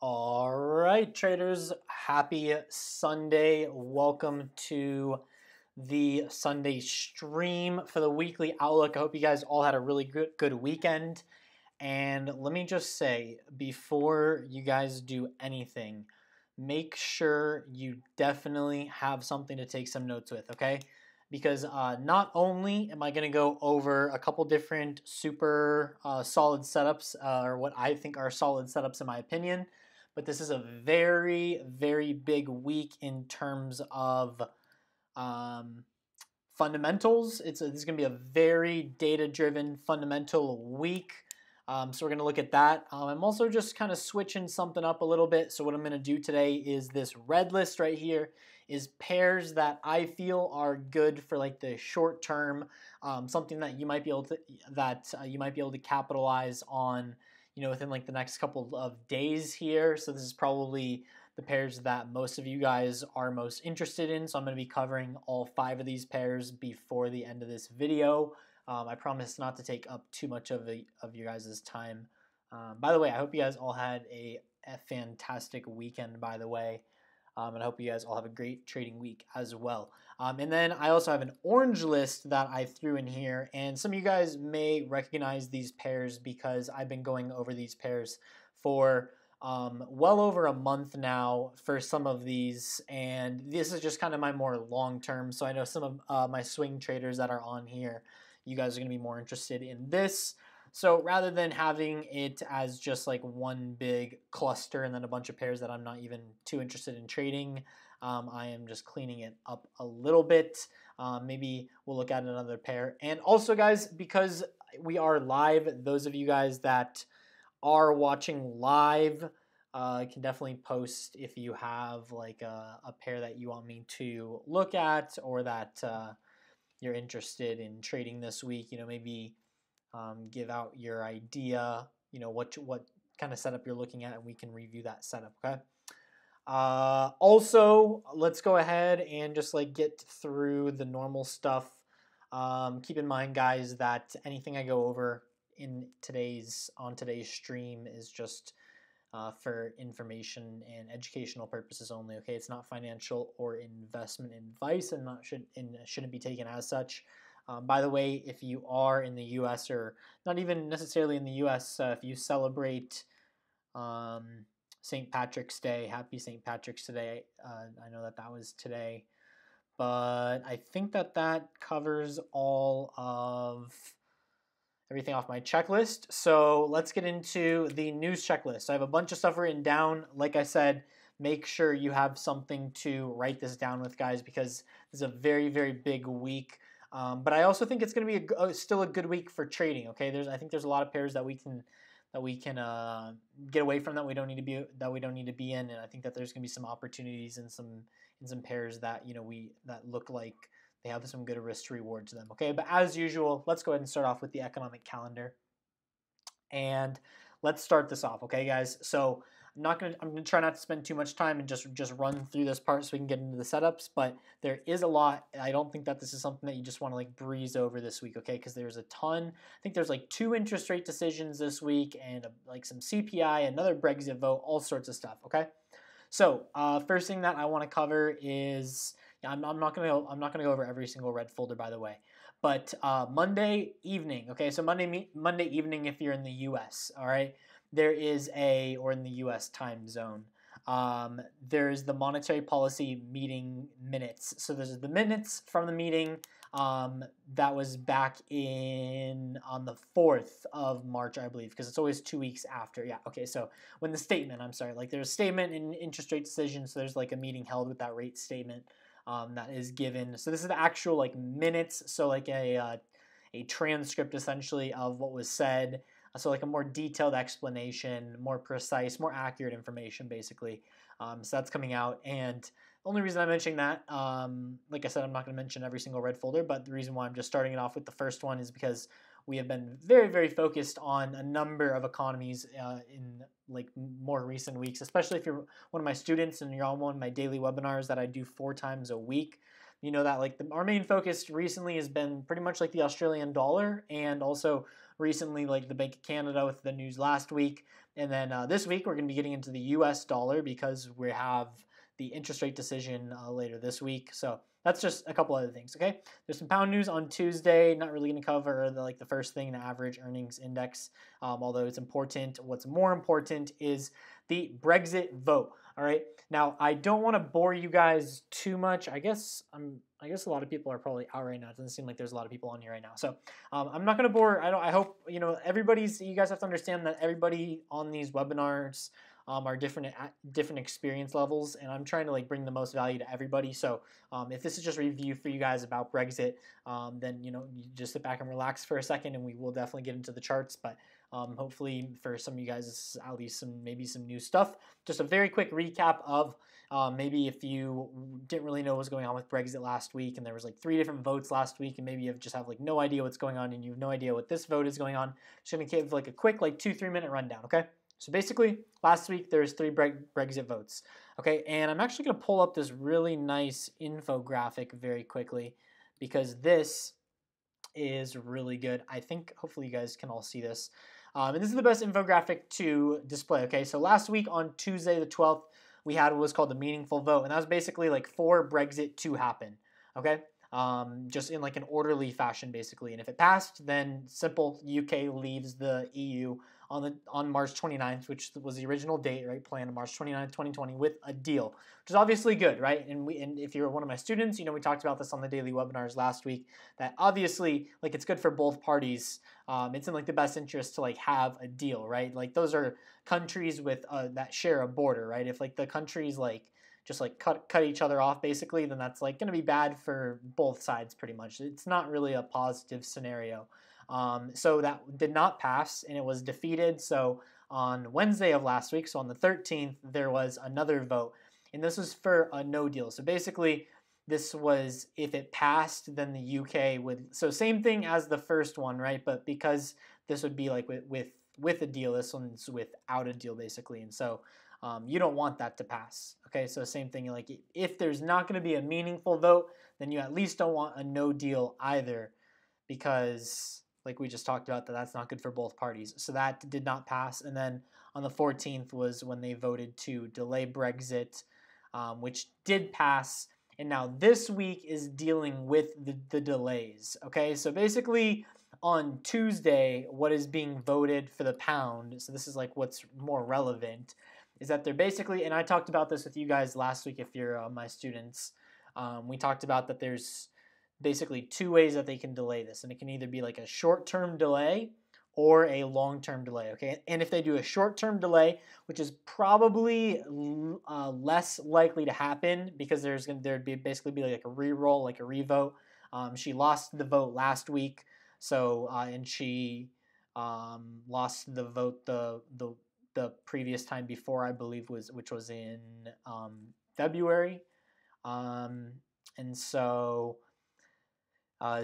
All right, traders, happy Sunday. Welcome to the Sunday stream for the weekly outlook. I hope you guys all had a really good weekend. And let me just say, before you guys do anything, make sure you definitely have something to take some notes with, okay? Because not only am I going to go over a couple different super solid setups, or what I think are solid setups in my opinion, but this is a very, very big week in terms of um, fundamentals. This is going to be a very data-driven fundamental week. So we're going to look at that. I'm also just kind of switching something up a little bit. So what I'm going to do today is this red list right here is pairs that I feel are good for like the short term, something that you might be able to capitalize on, within like the next couple of days here. So this is probably the pairs that most of you guys are most interested in. So I'm going to be covering all 5 of these pairs before the end of this video. I promise not to take up too much of your guys' time. By the way, I hope you guys all had a fantastic weekend, by the way. And I hope you guys all have a great trading week as well. And then I also have an orange list that I threw in here. And some of you guys may recognize these pairs because I've been going over these pairs for well over a month now for some of these. And this is just kind of my more long-term. So I know some of my swing traders that are on here, you guys are going to be more interested in this. So rather than having it as just like one big cluster and then a bunch of pairs that I'm not even too interested in trading, I am just cleaning it up a little bit. Maybe we'll look at another pair. And also, guys, because we are live, those of you guys that are watching live can definitely post if you have like a pair that you want me to look at or that you're interested in trading this week. Maybe give out your idea, what kind of setup you're looking at, and we can review that setup, okay? Also, let's go ahead and just like get through the normal stuff. Keep in mind, guys, that anything I go over on today's stream is just for information and educational purposes only, okay? It's not financial or investment advice and shouldn't be taken as such. By the way, if you are in the U.S. or not even necessarily in the U.S., if you celebrate St. Patrick's Day, happy St. Patrick's Day. I know that was today. But I think that covers all of everything off my checklist. So let's get into the news checklist. I have a bunch of stuff written down. Like I said, make sure you have something to write this down with, guys, because this is a very, very big week. But I also think it's going to be still a good week for trading. Okay, I think there's a lot of pairs that we can get away from that we don't need to be in, and I think that there's going to be some opportunities in some pairs that that look like they have some good risk to reward to them. Okay, but as usual, let's go ahead and start off with the economic calendar, and let's start this off. Okay, guys. So I'm gonna try not to spend too much time and just run through this part so we can get into the setups. But there is a lot. I don't think that this is something that you just want to like breeze over this week, okay? Because there's a ton. I think there's like 2 interest rate decisions this week and like some CPI, another Brexit vote, all sorts of stuff. Okay. So first thing that I want to cover is I'm not gonna go over every single red folder, by the way. But Monday evening, okay. So Monday evening if you're in the U.S. All right. There is or in the U.S. time zone, there's the monetary policy meeting minutes. So there's the minutes from the meeting that was back on the 4th of March, I believe, because it's always 2 weeks after. Yeah, okay, so when the statement, there's a statement in interest rate decision, so there's like a meeting held with that rate statement that is given. So this is the actual like minutes, so like a transcript essentially of what was said. So like a more detailed explanation, more precise, more accurate information, basically. So that's coming out. And the only reason I'm mentioning that, like I said, I'm not going to mention every single red folder, but the reason why I'm just starting it off with the first one is because we have been very, very focused on a number of economies in like more recent weeks, especially if you're one of my students and you're on one of my daily webinars that I do 4 times a week. You know that like our main focus recently has been pretty much like the Australian dollar and also recently, like the Bank of Canada with the news last week. And then this week, we're going to be getting into the US dollar because we have the interest rate decision later this week. So that's just a couple other things, okay? There's some pound news on Tuesday. Not really going to cover the first thing, the average earnings index, although it's important. What's more important is the Brexit vote. All right. Now, I don't want to bore you guys too much. I guess a lot of people are probably out right now. It doesn't seem like there's a lot of people on here right now. So I'm not going to bore. I hope you guys have to understand that everybody on these webinars are different at different experience levels, and I'm trying to like bring the most value to everybody. So if this is just a review for you guys about Brexit, then you just sit back and relax for a second, and we will definitely get into the charts. But hopefully for some of you guys, this is at least maybe some new stuff. Just a very quick recap of maybe if you didn't really know what was going on with Brexit last week, and there was like 3 different votes last week, and maybe you just have like no idea what's going on, and you have no idea what this vote is going on. Just gonna give like a quick like 2-3 minute rundown, okay? So basically, last week there's 3 Brexit votes, okay? And I'm actually gonna pull up this really nice infographic very quickly because this is really good. I think hopefully you guys can all see this. And this is the best infographic to display, okay? So last week on Tuesday the 12th, we had what was called the meaningful vote, and that was basically like for Brexit to happen, okay? Just in like an orderly fashion, basically. And if it passed, then simple, UK leaves the EU on March 29th, which was the original date, right? Planned March 29th, 2020, with a deal, which is obviously good, right? And if you're one of my students, we talked about this on the daily webinars last week. That obviously, like, it's good for both parties. It's in like the best interest to like have a deal, right? Like those are countries with that share a border, right? If like the countries like just like cut each other off basically, then that's like going to be bad for both sides pretty much. It's not really a positive scenario. So that did not pass, and it was defeated. So on Wednesday of last week, so on the 13th, there was another vote, and this was for a no deal. So basically, this was if it passed, then the UK would. So same thing as the first one, right? But because this would be like with a deal, this one's without a deal basically, and so you don't want that to pass. Okay, so same thing. Like if there's not going to be a meaningful vote, then you at least don't want a no deal either, because like we just talked about, that's not good for both parties. So that did not pass. And then on the 14th was when they voted to delay Brexit, which did pass. And now this week is dealing with the delays. Okay, so basically on Tuesday, what is being voted for the pound, so this is like what's more relevant, is that they're basically, and I talked about this with you guys last week if you're my students, we talked about that there's basically 2 ways that they can delay this, and it can either be like a short-term delay or a long-term delay, okay? And if they do a short-term delay, which is probably less likely to happen because there'd basically be like a re-roll, like a revote. She lost the vote last week, so and she lost the vote the previous time before, I believe, which was in February, and so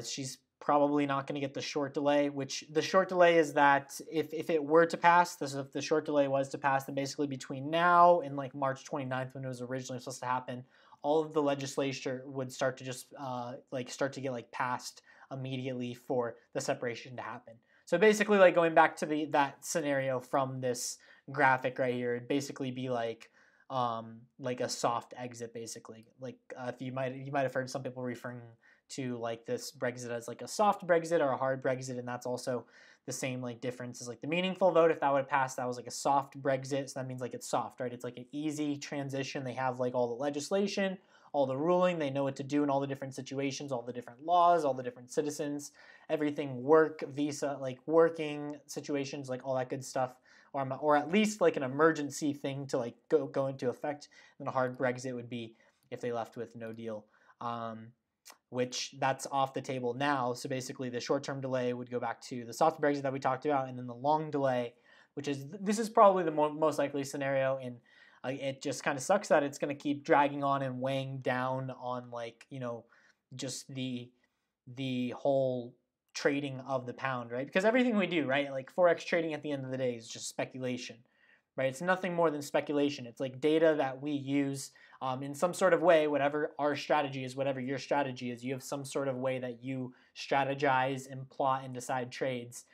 she's probably not going to get the short delay, which the short delay is that if it were to pass, if the short delay was to pass, then basically between now and like March 29th, when it was originally supposed to happen, all of the legislature would start to just start to get like passed immediately for the separation to happen. So basically, like going back to that scenario from this graphic right here, it'd basically be like a soft exit, basically. Like if you might have heard some people referring to like this Brexit as like a soft Brexit or a hard Brexit, and that's also the same like difference as like the meaningful vote. If that would pass, that was like a soft Brexit, so that means like it's soft, right? It's like an easy transition. They have like all the legislation, all the ruling, they know what to do in all the different situations, all the different laws, all the different citizens, everything, work, visa, like working situations, like all that good stuff, or at least like an emergency thing to like go into effect. And a hard Brexit would be if they left with no deal. Which that's off the table now. So basically the short-term delay would go back to the soft Brexit that we talked about, and then the long delay, this is probably the most likely scenario, and it just kind of sucks that it's going to keep dragging on and weighing down on just the whole trading of the pound, right? Because everything we do, right, like Forex trading at the end of the day is just speculation, right? It's nothing more than speculation. It's like data that we use in some sort of way, whatever our strategy is, whatever your strategy is, you have some sort of way that you strategize and plot and decide trades.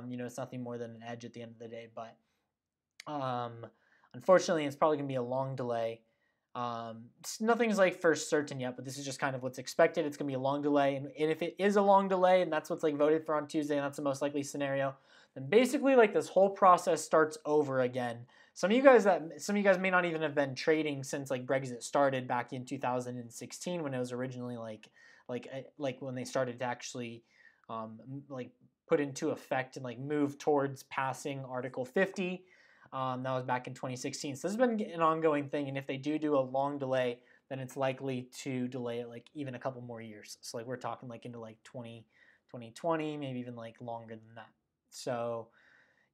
It's nothing more than an edge at the end of the day. But unfortunately, it's probably going to be a long delay. Nothing's like for certain yet, but this is just kind of what's expected. It's going to be a long delay, and if it is a long delay, and that's what's like voted for on Tuesday, and that's the most likely scenario, then basically like this whole process starts over again. Some of you guys may not even have been trading since like Brexit started back in 2016 when it was originally like when they started to actually like put into effect and like move towards passing Article 50. That was back in 2016. So this has been an ongoing thing, and if they do a long delay, then it's likely to delay it like even a couple more years. So like we're talking like into like 2020, maybe even like longer than that. So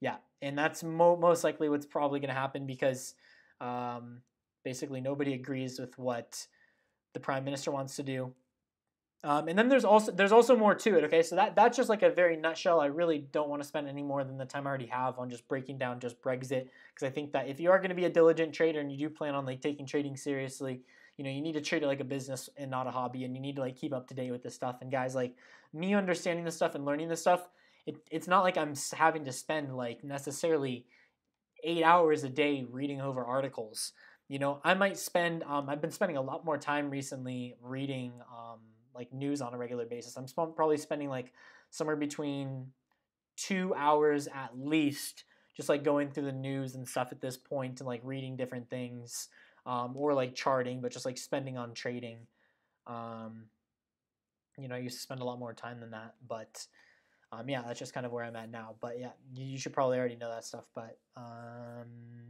yeah, and that's most likely what's probably going to happen because basically nobody agrees with what the prime minister wants to do. And then there's also more to it. Okay, so that's just like a very nutshell. I really don't want to spend any more than the time I already have on just breaking down just Brexit, because I think that if you are going to be a diligent trader and you do plan on like taking trading seriously, you need to treat it like a business and not a hobby, and you need to like keep up to date with this stuff. And guys, like me understanding this stuff and learning this stuff, it's not like I'm having to spend like necessarily 8 hours a day reading over articles. I might spend. I've been spending a lot more time recently reading like news on a regular basis. I'm probably spending like somewhere between 2 hours at least just like going through the news and stuff at this point and like reading different things or like charting, but just like spending on trading. I used to spend a lot more time than that, but yeah, that's just kind of where I'm at now. But yeah, you should probably already know that stuff. But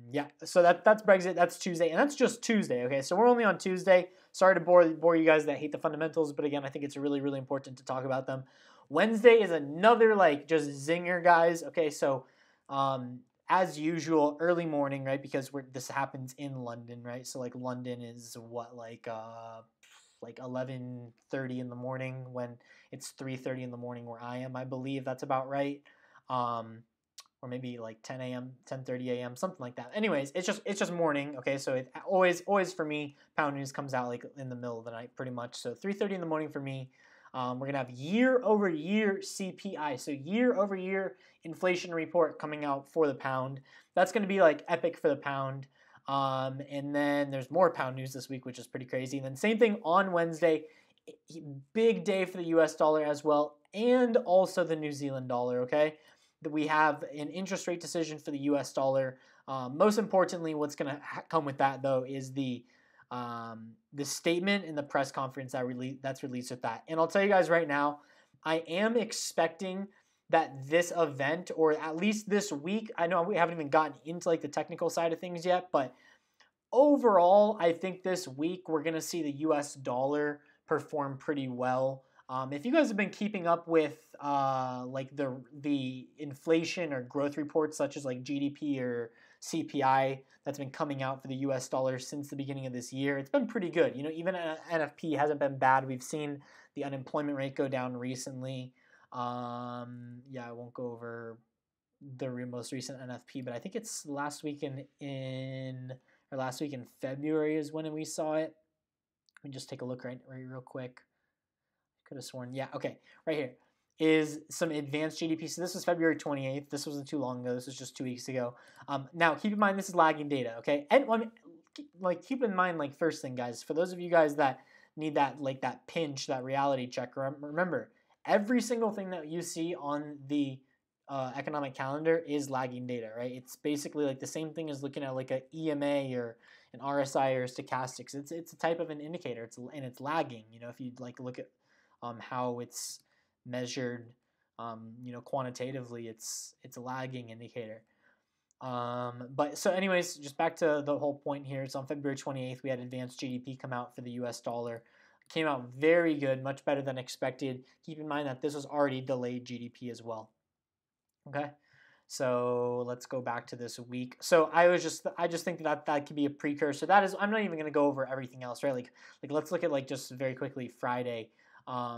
yeah, so that's Brexit. That's Tuesday, and that's just Tuesday. Okay, so we're only on Tuesday. Sorry to bore you guys that hate the fundamentals, but again, I think it's really, really important to talk about them. Wednesday is another like just zinger, guys. Okay, so as usual, early morning, right? Because this happens in London, right? So like London is what like 11:30 in the morning when it's 3:30 in the morning where I am. I believe that's about right. Or maybe like 10 a.m., 10:30 a.m., something like that. Anyways, it's just morning. Okay, so it always for me, pound news comes out like in the middle of the night, pretty much. So 3:30 in the morning for me. We're gonna have year-over-year CPI, so year-over-year inflation report coming out for the pound. That's gonna be like epic for the pound. And then there's more pound news this week, which is pretty crazy. And then same thing on Wednesday, big day for the US dollar as well, and also the New Zealand dollar, okay? We have an interest rate decision for the US dollar. Most importantly, what's going to come with that, though, is the statement in the press conference that's released with that. And I'll tell you guys right now, I am expecting that this event, or at least this week, I know we haven't even gotten into like the technical side of things yet, but overall, I think this week we're going to see the US dollar perform pretty well. If you guys have been keeping up with like the inflation or growth reports such as like GDP or CPI that's been coming out for the US dollar since the beginning of this year, it's been pretty good. Even NFP hasn't been bad. We've seen the unemployment rate go down recently. Yeah, I won't go over the most recent NFP, but I think it's last week in February is when we saw it. Let me just take a look right real quick. Could have sworn. Yeah, okay. Right here is some advanced GDP. So this was February 28th. This wasn't too long ago. This was just 2 weeks ago. Now, keep in mind, this is lagging data, okay? And like keep in mind, like first thing, guys, for those of you guys that need that pinch, that reality check, remember, every single thing that you see on the economic calendar is lagging data, right? It's basically like the same thing as looking at like a EMA or an RSI or stochastics. It's a type of an indicator. It's lagging. If you like look at how it's measured, quantitatively, it's a lagging indicator. But so anyways, just back to the whole point here. So on February 28th, we had advanced GDP come out for the US dollar. It came out very good, much better than expected. Keep in mind that this was already delayed GDP as well. Okay. So let's go back to this week. So I just think that could be a precursor. That is, I'm not even going to go over everything else, right? Like let's look at like just very quickly Friday.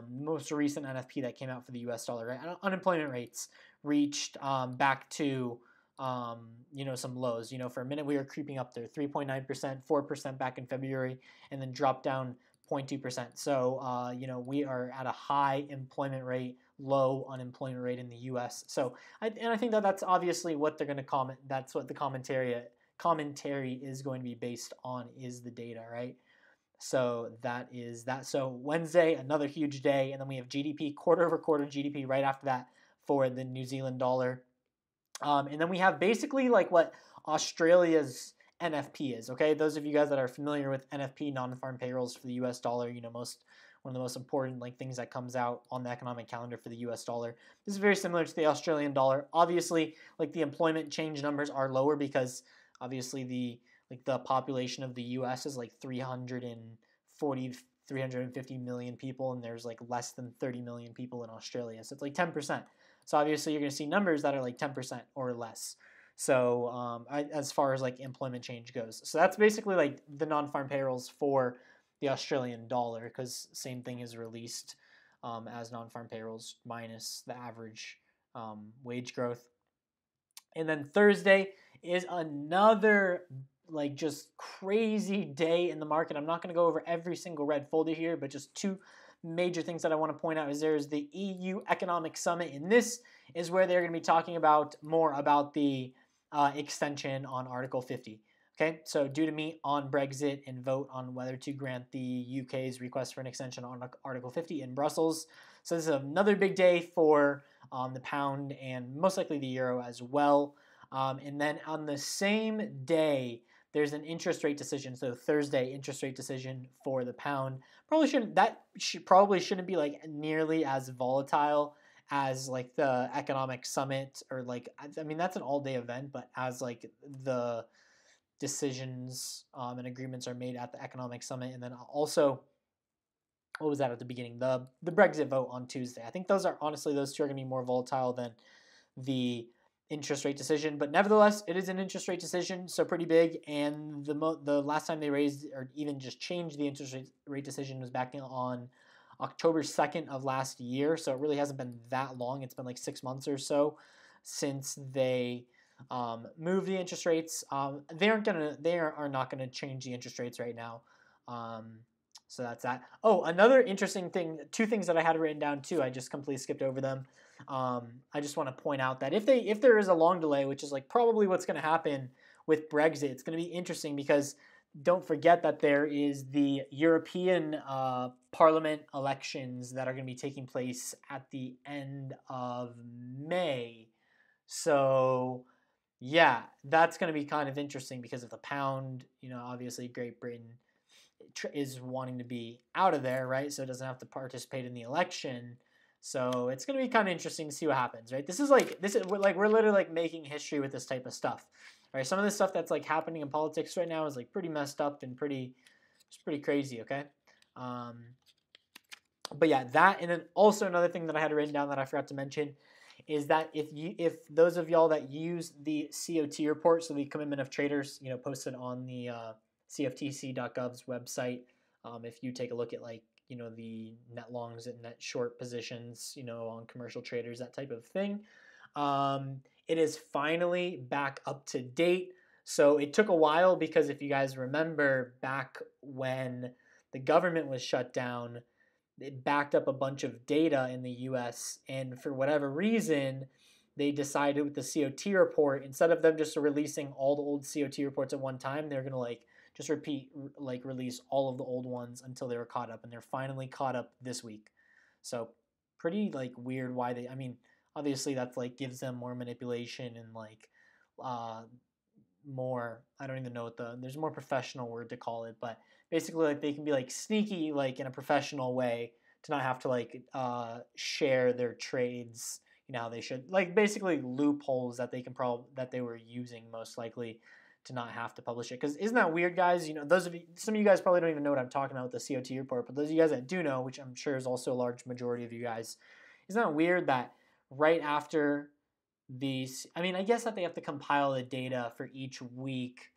Most recent NFP that came out for the US dollar, right? Unemployment rates reached back to some lows. For a minute we were creeping up there, 3.9%, 4% back in February, and then dropped down 0.2%. So we are at a high employment rate low unemployment rate in the U.S. So, I think that that's obviously what they're going to comment. That's what the commentary is going to be based on, is the data, right? So that is that. So Wednesday, another huge day, and then we have GDP, quarter over quarter GDP right after that for the New Zealand dollar. And then we have basically like what Australia's NFP is. Okay, those of you guys that are familiar with NFP, non-farm payrolls for the U.S. dollar, one of the most important like things that comes out on the economic calendar for the U.S. dollar. This is very similar to the Australian dollar. Obviously, like the employment change numbers are lower because obviously the population of the U.S. is like 350 million people, and there's like less than 30 million people in Australia. So it's like 10%. So obviously you're going to see numbers that are like 10% or less. So as far as like employment change goes. So that's basically like the non-farm payrolls for the Australian dollar, because same thing is released as non-farm payrolls minus the average wage growth. And then Thursday is another like just crazy day in the market. I'm not going to go over every single red folder here, but just two major things that I want to point out is there's the EU Economic Summit, and this is where they're going to be talking about more about the extension on Article 50. Okay, so due to meet on Brexit and vote on whether to grant the UK's request for an extension on Article 50 in Brussels. So this is another big day for the pound and most likely the euro as well. And then on the same day, there's an interest rate decision. So Thursday, interest rate decision for the pound. Probably shouldn't be like nearly as volatile as like the economic summit, or like, I mean, that's an all-day event, but as like the decisions and agreements are made at the economic summit. And then also, what was that at the beginning? The Brexit vote on Tuesday. I think those two are going to be more volatile than the interest rate decision, but nevertheless, it is an interest rate decision, so pretty big. And the last time they raised or even just changed the interest rate decision was back on October 2nd of last year. So it really hasn't been that long. It's been like 6 months or so since they move the interest rates. They are not gonna change the interest rates right now. So that's that. Oh, another interesting thing, two things that I had written down too. I just completely skipped over them. I just want to point out that if there is a long delay, which is like probably what's going to happen with Brexit, it's going to be interesting because don't forget that there is the European Parliament elections that are going to be taking place at the end of May. So yeah, that's going to be kind of interesting because of the pound. Obviously Great Britain is wanting to be out of there, right? So it doesn't have to participate in the election. So it's going to be kind of interesting to see what happens, right? We're literally like making history with this type of stuff, right? Some of the stuff that's like happening in politics right now is like pretty messed up and pretty crazy, okay? But yeah, that, and then also another thing that I had written down that I forgot to mention is that if those of y'all that use the COT report, so the Commitment of Traders, posted on the CFTC.gov's website, if you take a look at like the net longs and net short positions, on commercial traders, that type of thing, it is finally back up to date. So it took a while because if you guys remember back when the government was shut down, it backed up a bunch of data in the US, and for whatever reason, they decided with the COT report, instead of them just releasing all the old COT reports at one time, they're gonna just release all of the old ones until they were caught up, and they're finally caught up this week. So pretty weird why they, obviously that's gives them more manipulation and more, I don't even know there's a more professional word to call it, but basically they can be sneaky in a professional way to not have to share their trades how they should, basically loopholes that they were using most likely to not have to publish it. Because isn't that weird, guys? Some of you guys probably don't even know what I'm talking about with the COT report, but those of you guys that do know, which I'm sure is also a large majority of you guys, isn't that weird that right after these, I guess that they have to compile the data for each week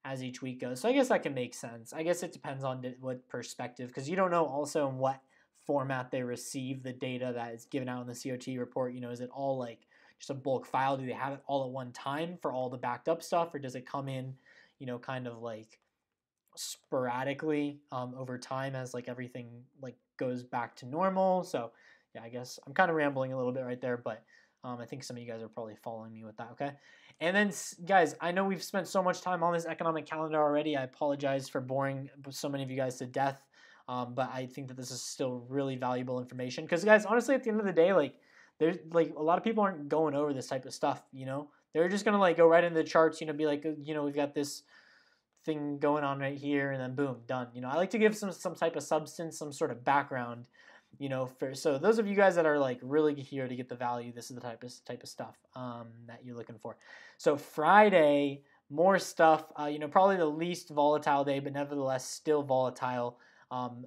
as each week goes. So I guess that can make sense. I guess it depends on what perspective, because you don't know also in what format they receive the data that is given out in the COT report. Is it all just a bulk file? Do they have it all at one time for all the backed up stuff, or does it come in, kind of sporadically over time as everything goes back to normal? So yeah, I guess I'm kind of rambling a little bit right there, but I think some of you guys are probably following me with that, okay? And then, guys, I know we've spent so much time on this economic calendar already. I apologize for boring so many of you guys to death, but I think that this is still really valuable information. Because, guys, honestly, at the end of the day, like, there's like a lot of people aren't going over this type of stuff, you know? They're just gonna like go right into the charts, you know, be like, you know, we've got this thing going on right here, and then boom, done. You know, I like to give some type of substance, some sort of background, you know. So those of you guys that are like really here to get the value, this is the type of stuff that you're looking for. So Friday, more stuff. You know, probably the least volatile day, but nevertheless still volatile.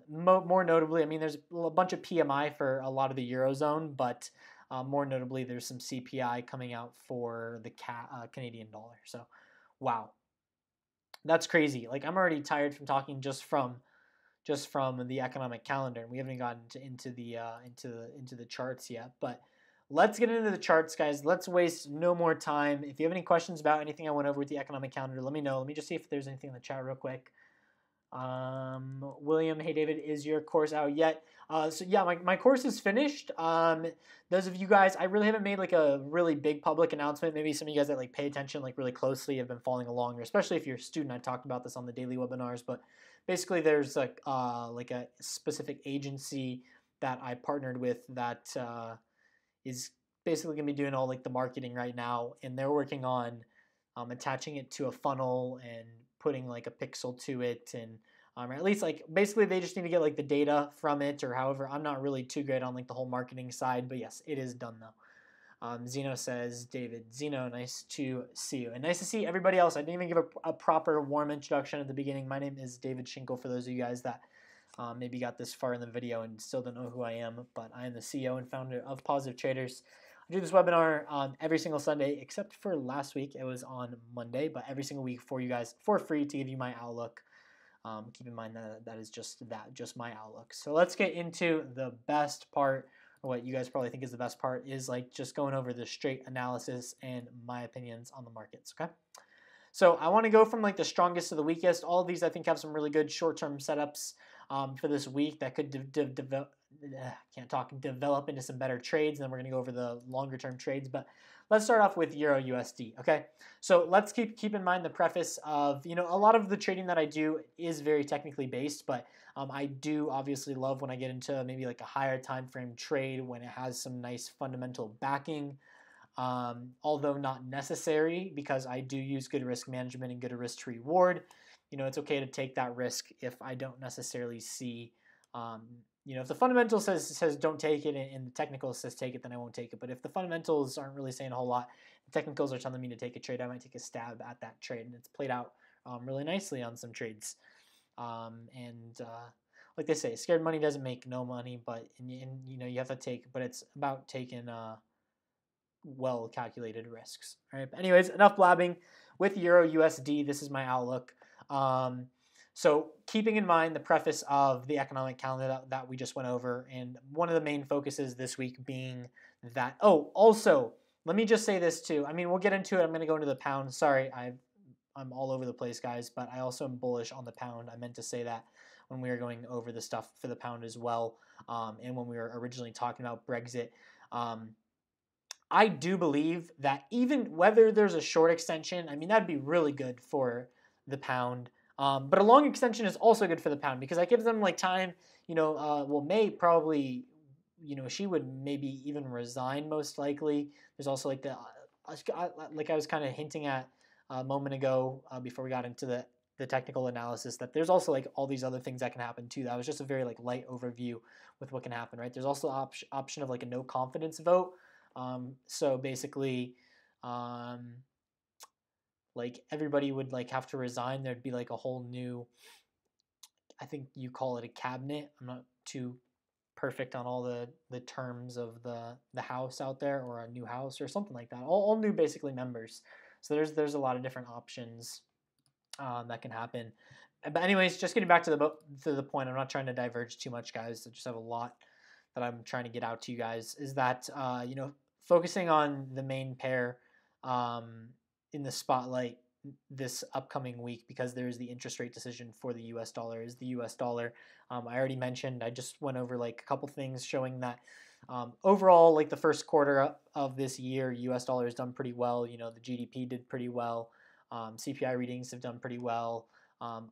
More notably, I mean, there's a bunch of PMI for a lot of the Eurozone, but more notably, there's some CPI coming out for the Canadian dollar. So, wow, that's crazy. Like I'm already tired from talking just from the economic calendar, and we haven't gotten into the charts yet. But let's get into the charts, guys. Let's waste no more time. If you have any questions about anything I went over with the economic calendar, let me know. Let me just see if there's anything in the chat real quick. William, hey David, is your course out yet? So yeah, my course is finished. Those of you guys, I really haven't made like a really big public announcement. Maybe some of you guys that like pay attention like really closely have been following along, especially if you're a student. I talked about this on the daily webinars, but basically there's like a specific agency that I partnered with that is basically gonna be doing all like the marketing right now, and they're working on attaching it to a funnel and putting like a pixel to it, and or at least like basically they just need to get like the data from it, or however. I'm not really too great on like the whole marketing side, but yes, it is done though. Zeno says, David, Zeno, nice to see you. And nice to see everybody else. I didn't even give a proper warm introduction at the beginning. My name is David Schinkel, for those of you guys that maybe got this far in the video and still don't know who I am, but I am the CEO and founder of Positive Traders. I do this webinar every single Sunday, except for last week. It was on Monday, but every single week for you guys for free to give you my outlook. Keep in mind that that is just my outlook. So let's get into the best part, or what you guys probably think is the best part, is like just going over the straight analysis and my opinions on the markets, okay? So I want to go from like the strongest to the weakest. All of these I think have some really good short-term setups for this week that could develop into some better trades. And then we're going to go over the longer-term trades. But let's start off with Euro USD. Okay, so let's keep in mind the preface of, you know, a lot of the trading that I do is very technically based, but I do obviously love when I get into maybe like a higher time frame trade when it has some nice fundamental backing. Although not necessary, because I do use good risk management and good risk to reward. You know, it's okay to take that risk if I don't necessarily see, you know, if the fundamental says don't take it and the technical says take it, then I won't take it. But if the fundamentals aren't really saying a whole lot, the technicals are telling me to take a trade, I might take a stab at that trade, and it's played out really nicely on some trades. Like they say, scared money doesn't make no money, but and you know you have to take, but it's about taking well calculated risks. All right. But anyways, enough blabbing. With Euro USD, this is my outlook. So keeping in mind the preface of the economic calendar that we just went over, and one of the main focuses this week being that. Oh, also, let me just say this too. I mean, we'll get into it. I'm going to go into the pound. Sorry, I'm all over the place, guys, but I also am bullish on the pound. I meant to say that when we were going over the stuff for the pound as well, and when we were originally talking about Brexit. I do believe that even whether there's a short extension, I mean, that'd be really good for the pound. But a long extension is also good for the pound because that gives them like time, you know, well, May probably, you know, she would maybe even resign most likely. There's also like like I was kind of hinting at a moment ago before we got into the technical analysis, that there's also like all these other things that can happen too. That was just a very like light overview with what can happen, right? There's also option of like a no confidence vote. So basically, like everybody would like have to resign. There'd be like a whole new, I think you call it a cabinet. I'm not too perfect on all the terms of the house out there, or a new house or something like that. All new basically members. So there's a lot of different options that can happen. But anyways, just getting back to the point. I'm not trying to diverge too much, guys. I just have a lot that I'm trying to get out to you guys. Is that you know, focusing on the main pair in the spotlight this upcoming week, because there's the interest rate decision for the US dollar, is the US dollar. I already mentioned, I just went over like a couple things showing that Overall, like the first quarter of this year, U.S. dollar has done pretty well. You know, the GDP did pretty well. CPI readings have done pretty well.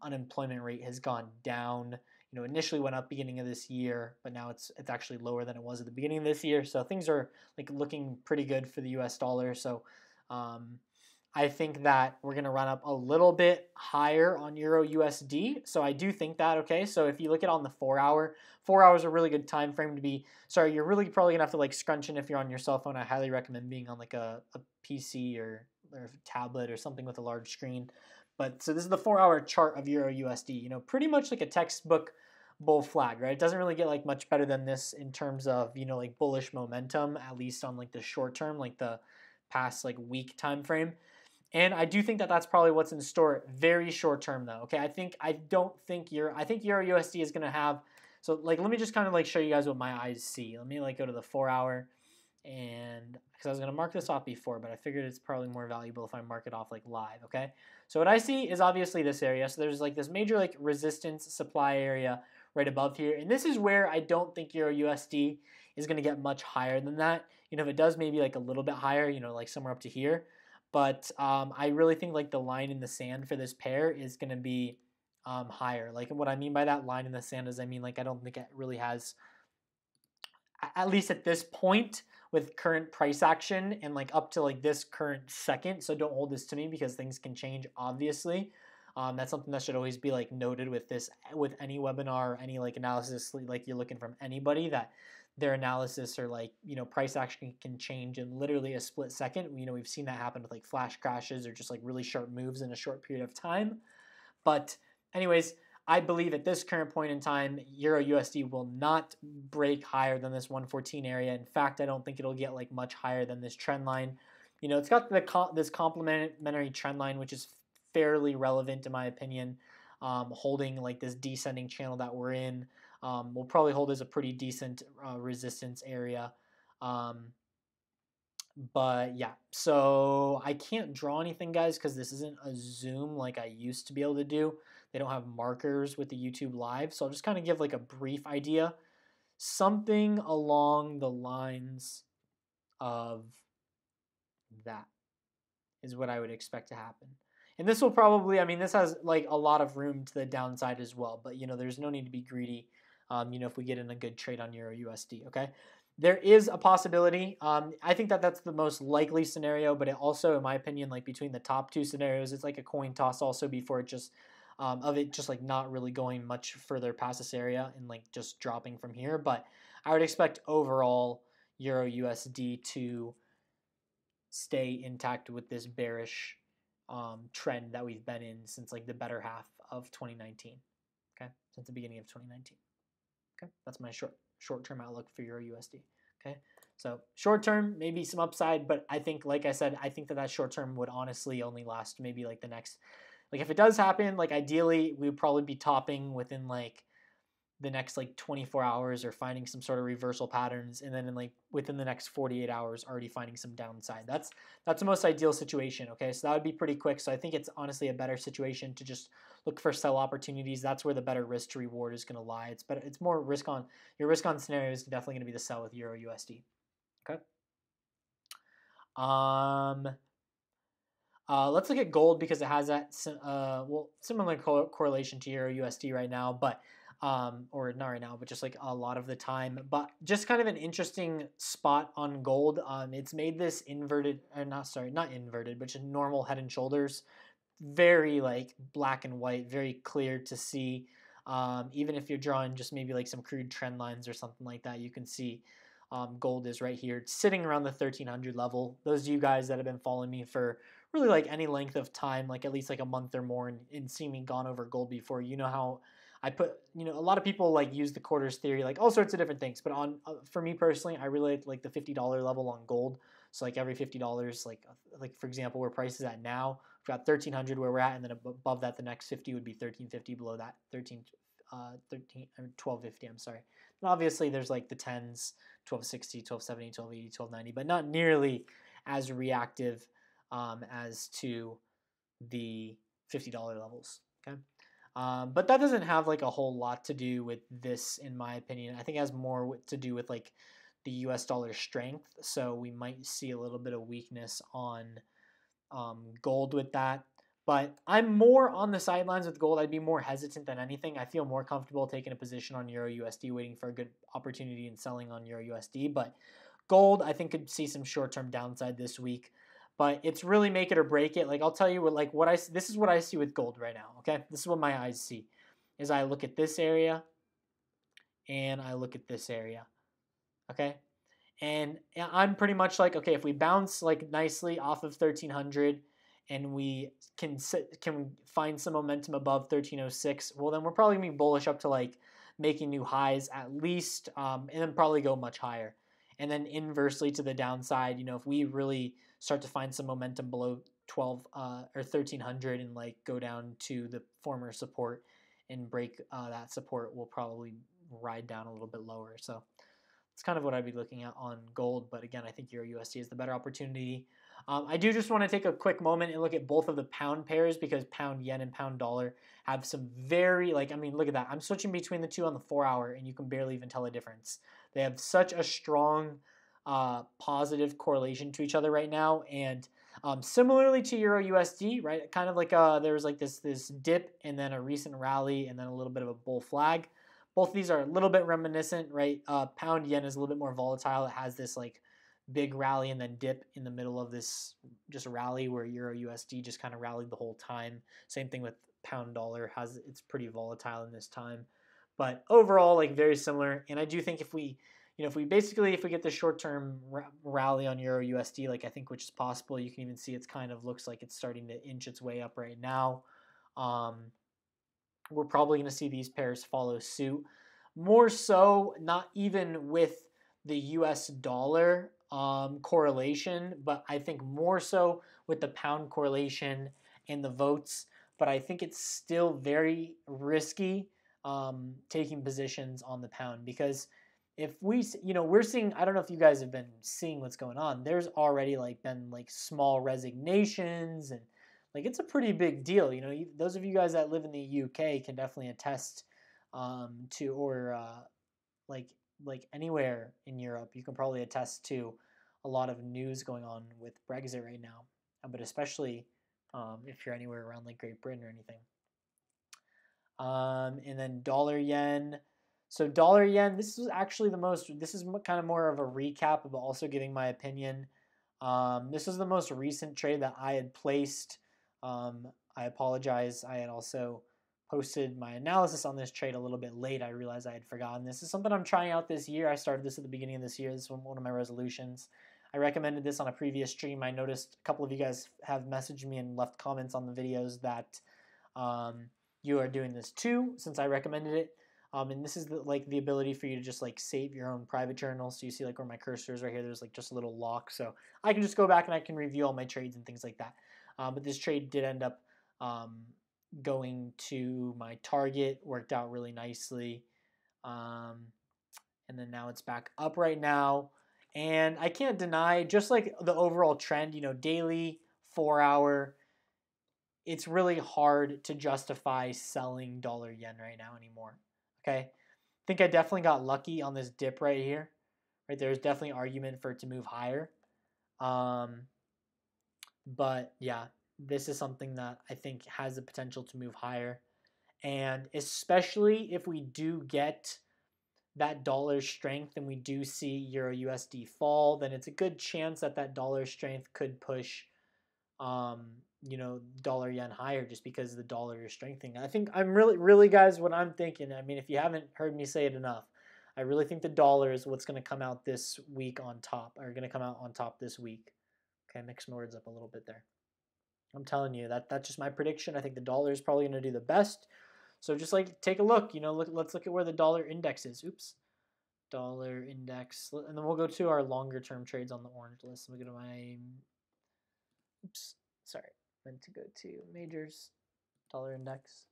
Unemployment rate has gone down. You know, initially went up beginning of this year, but now it's actually lower than it was at the beginning of this year. So things are like looking pretty good for the U.S. dollar. So I think that we're going to run up a little bit higher on Euro USD. So I do think that, okay, so if you look at on the 4 hour, 4 hours is a really good time frame to be, sorry, you're really probably going to have to like scrunch in if you're on your cell phone. I highly recommend being on like a PC or tablet or something with a large screen. But so this is the 4 hour chart of Euro USD, you know, pretty much like a textbook bull flag, right? It doesn't really get like much better than this in terms of, you know, like bullish momentum, at least on like the short term, like the past like week time frame. And I do think that that's probably what's in store very short term though. Okay, I think Euro USD is going to have, so like let me just kind of like show you guys what my eyes see. Let me like go to the 4 hour, and because I was going to mark this off before, but I figured it's probably more valuable if I mark it off like live, okay? So what I see is obviously this area. So there's like this major like resistance supply area right above here. And this is where I don't think Euro USD is going to get much higher than that. You know, if it does maybe like a little bit higher, you know, like somewhere up to here. But I really think like the line in the sand for this pair is going to be higher. Like what I mean by that line in the sand is I mean like I don't think it really has, at least at this point with current price action and like up to like this current second. So don't hold this to me because things can change obviously. That's something that should always be like noted with this, with any webinar, any like analysis, like you're looking from anybody, that their analysis or like, you know, price action can change in literally a split second. You know, we've seen that happen with like flash crashes or just like really sharp moves in a short period of time. But anyways, I believe at this current point in time, Euro USD will not break higher than this 114 area. In fact, I don't think it'll get like much higher than this trend line. You know, it's got this complementary trend line, which is fairly relevant in my opinion, holding like this descending channel that we're in. Will probably hold as a pretty decent resistance area. But yeah, so I can't draw anything, guys, because this isn't a Zoom like I used to be able to do. They don't have markers with the YouTube Live, so I'll just kind of give like a brief idea. Something along the lines of that is what I would expect to happen. And this will probably, I mean, this has like a lot of room to the downside as well, but you know, there's no need to be greedy, you know, if we get in a good trade on Euro USD, okay? There is a possibility. I think that that's the most likely scenario, but it also, in my opinion, like between the top two scenarios, it's like a coin toss also before it just, of it just like not really going much further past this area and like just dropping from here. But I would expect overall Euro USD to stay intact with this bearish trend that we've been in since like the better half of 2019. Okay, since the beginning of 2019. Okay, that's my short-term outlook for Euro USD. Okay, so short term maybe some upside, but I think, like I said, I think that short term would honestly only last maybe like the next, like if it does happen, like ideally we would probably be topping within like the next like 24 hours or finding some sort of reversal patterns, and then in like within the next 48 hours already finding some downside. That's the most ideal situation. Okay, so that would be pretty quick. So I think it's honestly a better situation to just look for sell opportunities. That's where the better risk to reward is going to lie. It's better, it's more risk on, your risk on scenario is definitely going to be the sell with Euro USD. Okay. Let's look at gold because it has that similar correlation to Euro USD right now, but or not right now, but just like a lot of the time. But just kind of an interesting spot on gold. It's made this inverted, or not inverted, but just normal head and shoulders, very like black and white, very clear to see. Even if you're drawing just maybe like some crude trend lines or something like that, you can see gold is right here. It's sitting around the 1300 level. Those of you guys that have been following me for really like any length of time, like at least like a month or more, and see me gone over gold before, you know how I put, you know, a lot of people like use the quarters theory, like all sorts of different things. But on for me personally, I really like the $50 level on gold. So like every $50, like for example, where price is at now, we've got 1300 where we're at, and then above that, the next 50 would be 1350. Below that, 1250. I'm sorry. And obviously, there's like the tens, 1260, 1270, 1280, 1290, but not nearly as reactive as to the $50 levels. Okay. But that doesn't have like a whole lot to do with this, in my opinion. I think it has more to do with like the US dollar strength. So we might see a little bit of weakness on gold with that. But I'm more on the sidelines with gold. I'd be more hesitant than anything. I feel more comfortable taking a position on Euro USD, waiting for a good opportunity and selling on Euro USD. But gold, I think, could see some short-term downside this week. But it's really make it or break it. Like I'll tell you this is what I see with gold right now. Okay, this is what my eyes see. Is I look at this area and I look at this area. Okay, and I'm pretty much like, okay, if we bounce like nicely off of 1300 and we can find some momentum above 1306, well then we're probably gonna be bullish up to like making new highs at least, and then probably go much higher. And then inversely to the downside, if we really start to find some momentum below 12 or 1300 and like go down to the former support and break that support, we'll probably ride down a little bit lower. So it's kind of what I'd be looking at on gold, but again, I think Euro USD is the better opportunity. I do just want to take a quick moment and look at both of the pound pairs because pound yen and pound dollar have some very, look at that. I'm switching between the two on the 4 hour and you can barely even tell a difference. They have such a strong positive correlation to each other right now. And similarly to Euro USD, right? Kind of like there was like this dip and then a recent rally and then a little bit of a bull flag. Both of these are a little bit reminiscent, right? Pound yen is a little bit more volatile. It has this like big rally and then dip in the middle of this just rally where Euro USD just kind of rallied the whole time. Same thing with pound dollar, it's pretty volatile in this time. But overall, like very similar. And I do think if we get the short-term rally on Euro USD, like I think which is possible, you can even see it's kind of looks like it's starting to inch its way up right now. We're probably going to see these pairs follow suit. More so, not even with the US dollar correlation, but I think more so with the pound correlation and the votes. But I think it's still very risky taking positions on the pound because if we're seeing, I don't know if you guys have been seeing what's going on. There's already been small resignations and it's a pretty big deal. Those of you guys that live in the UK can definitely attest to, or like anywhere in Europe, you can probably attest to a lot of news going on with Brexit right now, but especially if you're anywhere around like Great Britain or anything. And then dollar yen. So dollar yen, this is kind of more of a recap, but also giving my opinion. This is the most recent trade that I had placed. I apologize. I had also posted my analysis on this trade a little bit late. I realized I had forgotten. This is something I'm trying out this year. I started this at the beginning of this year. This is one of my resolutions. I recommended this on a previous stream. I noticed a couple of you guys have messaged me and left comments on the videos that you are doing this too, since I recommended it. And this is the ability for you to just save your own private journal. So you see where my cursor is right here, there's just a little lock. So I can just go back and I can review all my trades and things like that. But this trade did end up going to my target, worked out really nicely. And then now it's back up right now. And I can't deny, just like the overall trend, daily, 4 hour, it's really hard to justify selling dollar yen right now anymore. Okay, I think I definitely got lucky on this dip right here. Right, there's definitely argument for it to move higher. But yeah, this is something that I think has the potential to move higher. And especially if we do get that dollar strength and we do see Euro USD fall, then it's a good chance that dollar strength could push dollar yen higher just because the dollar is strengthening. I think I'm really guys, what I'm thinking, I mean, if you haven't heard me say it enough, I really think the dollar is what's going to come out this week on top, or going to come out on top this week. Okay, mix my words up a little bit there. I'm telling you, that's just my prediction. I think the dollar is probably going to do the best. So just take a look, let's look at where the dollar index is. Oops. Dollar index. And then we'll go to our longer term trades on the orange list. Let me go to my, oops, sorry. Meant to go to majors, dollar index.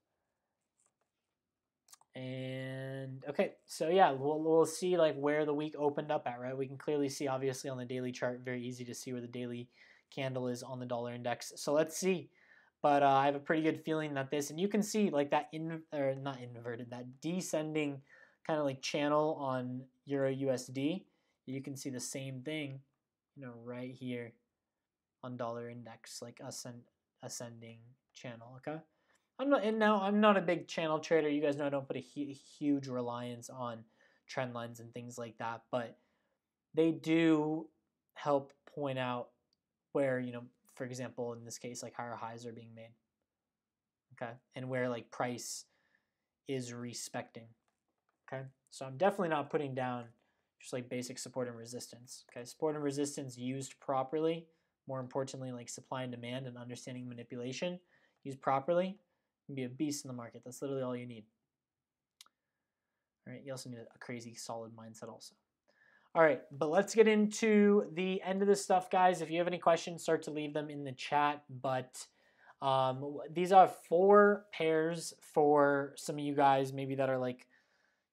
And okay, so yeah, we'll see where the week opened up at, right? We can clearly see, obviously, on the daily chart, very easy to see where the daily candle is on the dollar index. So let's see. But I have a pretty good feeling that this, and you can see that not inverted, that descending kind of channel on Euro USD. you can see the same thing, right here on dollar index, like ascending channel. Okay. I'm not a big channel trader. You guys know I don't put a huge reliance on trend lines and things like that, but they do help point out where, for example, in this case, like higher highs are being made. Okay. And where like price is respecting. Okay. So I'm definitely not putting down just like basic support and resistance. Okay. Support and resistance used properly. More importantly, like supply and demand and understanding manipulation used properly can be a beast in the market. That's literally all you need. All right. You also need a crazy solid mindset also. All right, but let's get into the end of this stuff, guys. If you have any questions, start to leave them in the chat. But these are 4 pairs for some of you guys, maybe that are like,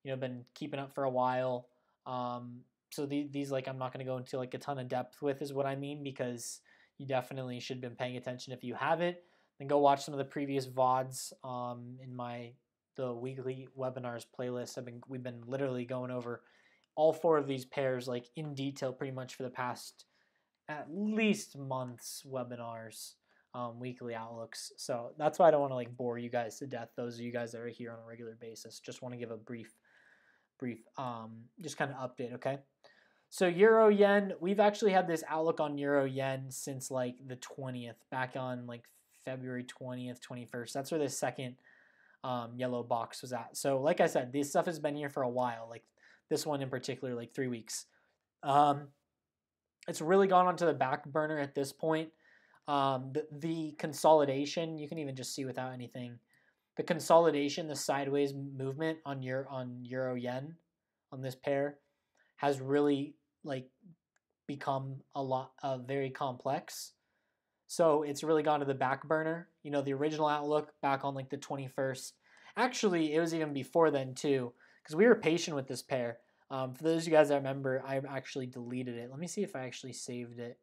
been keeping up for a while. So these like I'm not going to go into like a ton of depth with is what I mean, because you definitely should have been paying attention. If you haven't, then go watch some of the previous VODs in the weekly webinars playlist. We've been literally going over all 4 of these pairs like in detail pretty much for the past at least months webinars, weekly outlooks. So that's why I don't want to like bore you guys to death. Those of you guys that are here on a regular basis, just want to give a brief just kind of update. Okay. So Euro Yen, we've actually had this outlook on Euro Yen since like the 20th, back on like February 20th, 21st. That's where the second yellow box was at. So like I said, this stuff has been here for a while. Like this one in particular, like 3 weeks. It's really gone onto the back burner at this point. The consolidation, you can even just see without anything. The consolidation, the sideways movement on Euro Yen, on this pair, has really like become very complex. So it's really gone to the back burner. The original outlook back on like the 21st. Actually, it was even before then too, because we were patient with this pair. For those of you guys that remember, I actually deleted it. Let me see if I actually saved it.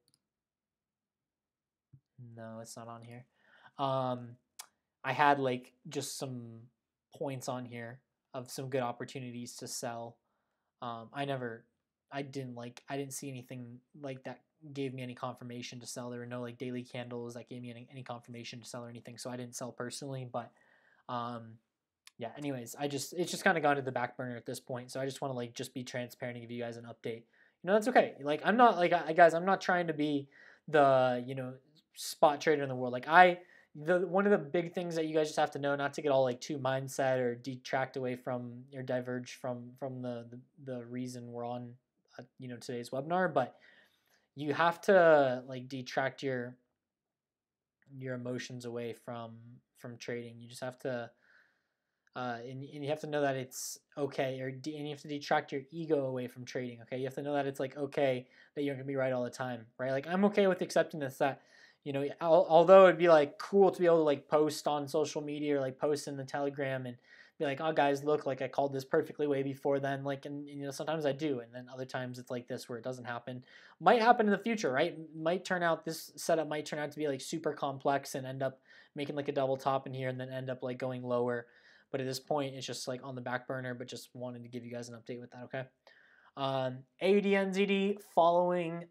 No, it's not on here. I had like just some points on here of some good opportunities to sell. I didn't see anything like that gave me any confirmation to sell. There were no like daily candles that gave me any confirmation to sell or anything, so I didn't sell personally. But yeah, anyways, it's just kind of gone to the back burner at this point. So I just want to like just be transparent and give you guys an update. That's okay. Like I'm not like guys, I'm not trying to be the spot trader in the world. Like one of the big things that you guys just have to know, not to get all like too mindset or detract away from or diverge from the reason we're on today's webinar, but you have to like detract your emotions away from trading. You just have to and you have to know that it's okay, and you have to detract your ego away from trading. Okay, you have to know that it's like okay that you're gonna be right all the time, right? Like I'm okay with accepting this, that although it'd be like cool to be able to like post on social media or like post in the Telegram and be like, oh guys, look, like I called this perfectly way before then. Like, and sometimes I do, and then other times it's like this where it doesn't happen. Might happen in the future, right? This setup might turn out to be like super complex and end up making like a double top in here and then end up like going lower. But at this point, it's just like on the back burner, but just wanted to give you guys an update with that, okay? AUD NZD following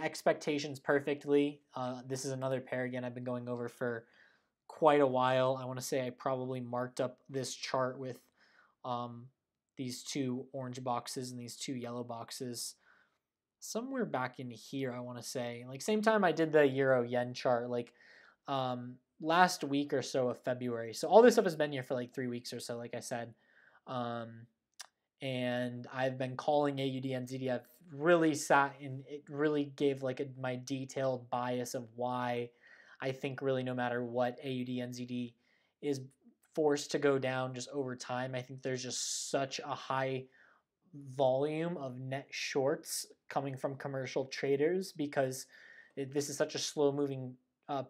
expectations perfectly. This is another pair, again, I've been going over for quite a while. I want to say I probably marked up this chart with these 2 orange boxes and these 2 yellow boxes somewhere back in here, I want to say. Like same time I did the Euro Yen chart, like last week or so of February. So all this stuff has been here for like 3 weeks or so, like I said. And I've been calling AUD NZD. I've really sat and it really gave like my detailed bias of why I think really no matter what AUD NZD is forced to go down just over time. I think there's just such a high volume of net shorts coming from commercial traders because this is such a slow moving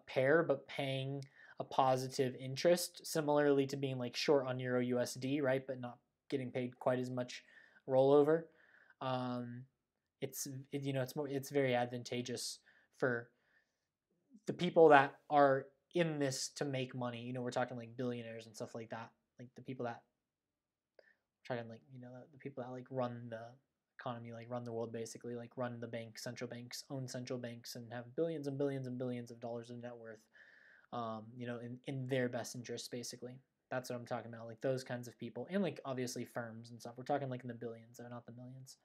pair, but paying a positive interest, similarly to being like short on Euro USD, right? But not getting paid quite as much rollover. It's very advantageous for the people that are in this to make money. We're talking like billionaires and stuff like that. Like the people that the people that like run economy, like run the world basically, like run the bank, central banks, own central banks, and have billions and billions and billions of dollars of net worth, in their best interest basically. That's what I'm talking about, like those kinds of people, and like obviously firms and stuff. We're talking like in the billions, though, not the millions.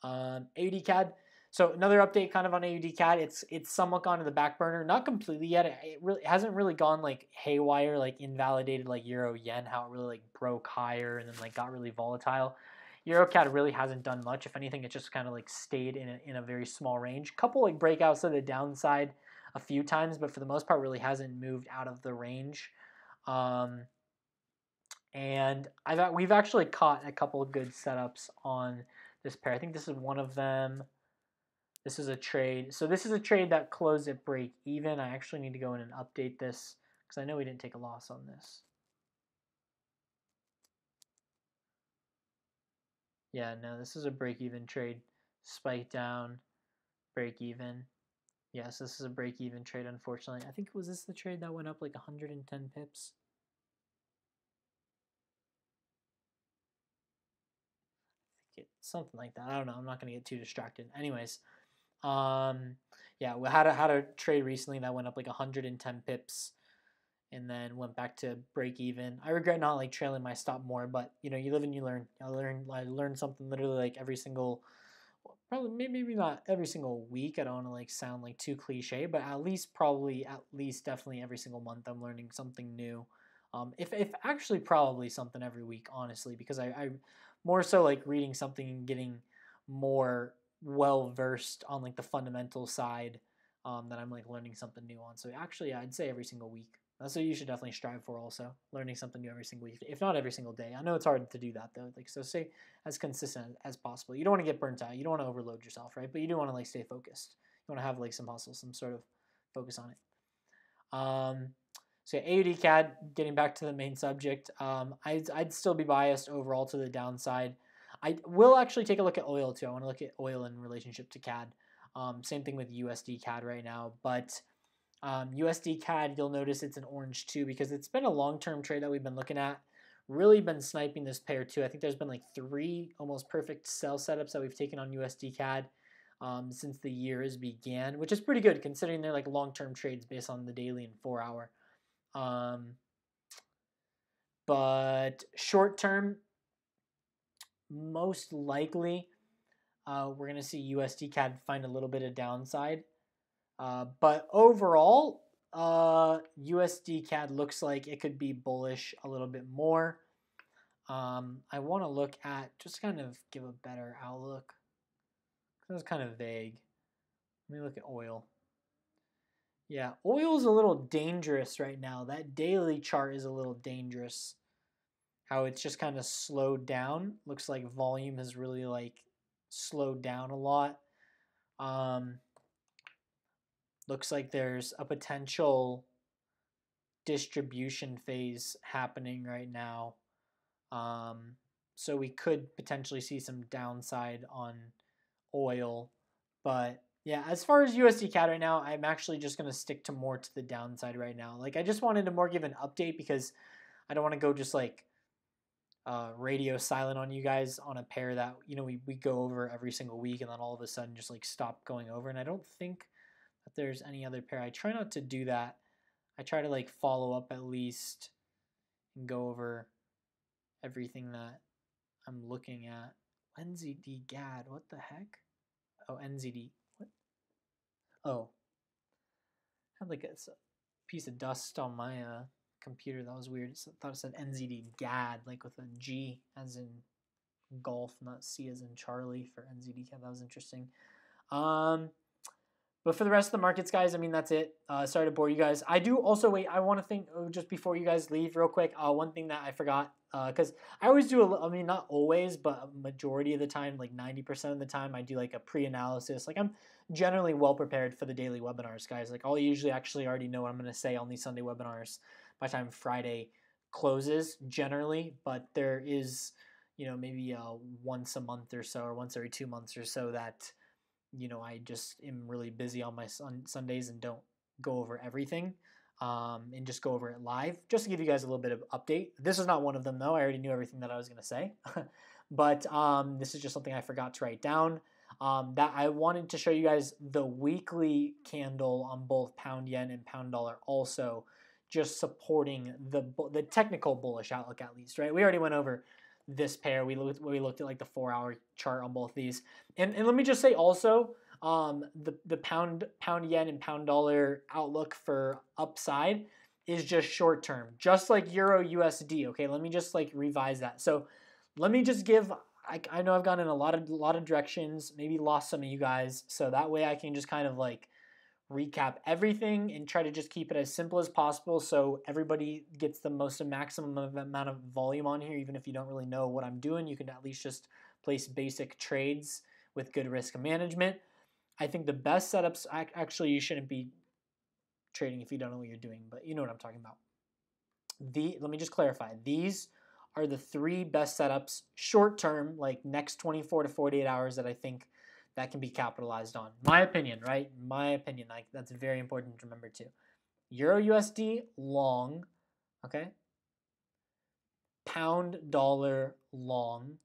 AUD CAD. So another update kind of on AUD CAD. It's somewhat gone to the back burner, not completely yet. It hasn't really gone like haywire, like invalidated like Euro Yen, how it really like broke higher and then like got really volatile. Euro CAD really hasn't done much. If anything, it just kind of like stayed in a very small range. Couple like breakouts to the downside a few times, but for the most part, really hasn't moved out of the range. And we've actually caught a couple of good setups on this pair. I think this is one of them. This is a trade. So this is a trade that closed at break even. I actually need to go in and update this because I know we didn't take a loss on this. Yeah, no, this is a break even trade. Spike down, break even. Yes, this is a break even trade, unfortunately. I think, was this the trade that went up like 110 pips? Something like that. I don't know. I'm not going to get too distracted. Anyways, yeah, we had a trade recently that went up like 110 pips and then went back to break even. I regret not like trailing my stop more, but you live and you learn. I learn something literally like every single, probably maybe not every single week. I don't want to like sound like too cliche, but at least definitely every single month I'm learning something new. If actually probably something every week, honestly, because I more so like reading something and getting more well versed on like the fundamental side, that I'm like learning something new on. So actually, I'd say every single week. That's what you should definitely strive for. Also, learning something new every single week, if not every single day. I know it's hard to do that though. Like, so stay as consistent as possible. You don't want to get burnt out. You don't want to overload yourself, right? But you do want to like stay focused. You want to have like some hustle, some sort of focus on it. So AUD CAD, getting back to the main subject, I'd still be biased overall to the downside. I will actually take a look at oil too. I want to look at oil in relationship to CAD. Same thing with USD CAD right now, but USD CAD, you'll notice it's an orange too because it's been a long-term trade that we've been looking at. Really been sniping this pair too. I think there's been like 3 almost perfect sell setups that we've taken on USD CAD since the year has began, which is pretty good considering they're like long-term trades based on the daily and 4-hour. But short term, most likely, we're going to see USD CAD find a little bit of downside. But overall, USD CAD looks like it could be bullish a little bit more. I want to look at, just kind of give a better outlook. That was kind of vague. Let me look at oil. Yeah, oil's a little dangerous right now. That daily chart is a little dangerous. How it's just kind of slowed down. Looks like volume has really like slowed down a lot. Looks like there's a potential distribution phase happening right now. So we could potentially see some downside on oil. But yeah, as far as USD CAD right now, I'm actually just going to stick to more to the downside right now. Like, I just wanted to more give an update because I don't want to go just like radio silent on you guys on a pair that we go over every single week and then all of a sudden just like stop going over. And I don't think that there's any other pair. I try not to do that. I try to like follow up at least and go over everything that I'm looking at. NZD GAD, what the heck? Oh, NZD, what? Oh, I had like a piece of dust on my computer. That was weird. I thought it said NZD GAD, like with a G as in golf, not C as in Charlie for NZD CAD. That was interesting. But for the rest of the markets, guys, I mean, that's it. Sorry to bore you guys. I do also, wait, I want to think, just before you guys leave real quick, one thing that I forgot, because I always do, I mean, not always, but a majority of the time, like 90% of the time, I do like a pre-analysis. Like, I'm generally well prepared for the daily webinars, guys. Like, I'll usually actually already know what I'm going to say on these Sunday webinars by the time Friday closes, generally. But there is, maybe once a month or so, or once every 2 months or so that I just am really busy on my Sundays and don't go over everything. and just go over it live, just to give you guys a little bit of update. This is not one of them though. I already knew everything that I was going to say, but this is just something I forgot to write down. That I wanted to show you guys the weekly candle on both pound yen and pound dollar, also just supporting the technical bullish outlook at least, right? We already went over this pair. We looked at like the 4-hour chart on both these, and let me just say also, the pound yen and pound dollar outlook for upside is just short term, just like Euro USD. Okay, let me just like revise that. So let me just give. I know I've gone in a lot of directions, maybe lost some of you guys, so that way I can just kind of like recap everything and try to just keep it as simple as possible so everybody gets the maximum amount of volume on here. Even if you don't really know what I'm doing, you can at least just place basic trades with good risk management. I think the best setups, actually you shouldn't be trading if you don't know what you're doing, but you know what I'm talking about. Let me just clarify. These are the 3 best setups short term, like next 24 to 48 hours, that I think that can be capitalized on. My opinion, right? My opinion. Like, that's very important to remember too. Euro USD long, okay? Pound dollar long,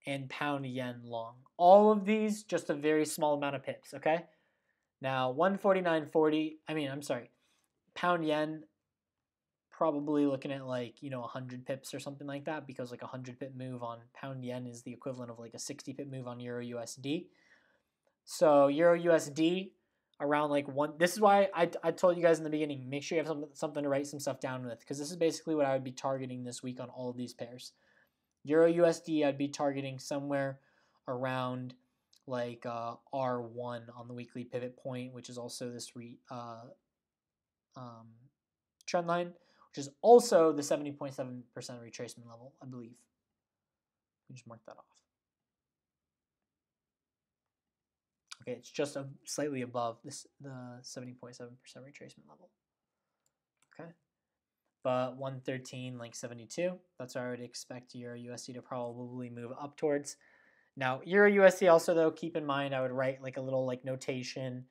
and pound yen long. All of these just a very small amount of pips, okay? Now 149.40, I'm sorry, pound yen probably looking at like, 100 pips or something like that, because like a 100 pip move on pound yen is the equivalent of like a 60 pip move on Euro USD. So Euro USD around like one. This is why I told you guys in the beginning, make sure you have something to write some stuff down with, because this is basically what I would be targeting this week on all of these pairs. Euro USD, I'd be targeting somewhere around like R1 on the weekly pivot point, which is also this trend line, which is also the 70.7% retracement level, I believe. We just mark that off. Okay, it's just slightly above the 70.7% retracement level. Okay, but 113, like 72, that's where I would expect Euro USD to probably move up towards. Now, Euro USD also, though, keep in mind, I would write like a little like notation.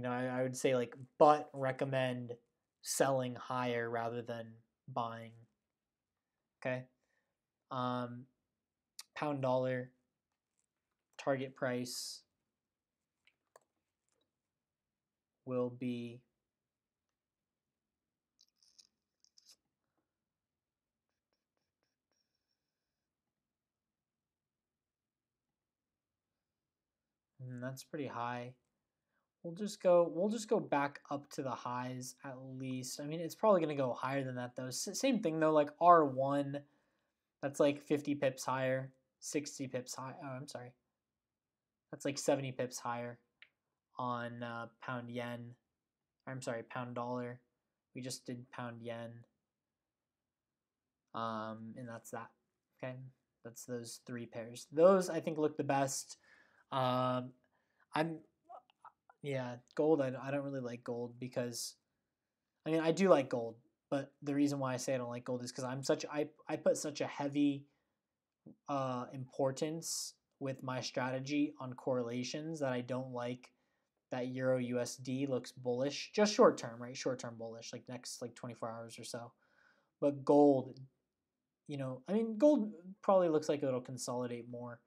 I would say like, but recommend selling higher rather than buying. Okay. Pound dollar target price will be that's pretty high. We'll just go back up to the highs at least. It's probably going to go higher than that though. Same thing though, like R1, that's like 50 pips higher, 60 pips high. Oh, I'm sorry. That's like 70 pips higher on pound yen. I'm sorry, pound dollar. We just did pound yen. And that's that. Okay, that's those 3 pairs. Those I think look the best. Gold. I don't really like gold because, I do like gold, but the reason why I say I don't like gold is because I put such a heavy importance with my strategy on correlations that I don't like that Euro USD looks bullish, just short term, right? Short term bullish, like next like 24 hours or so. But gold, gold probably looks like it'll consolidate more.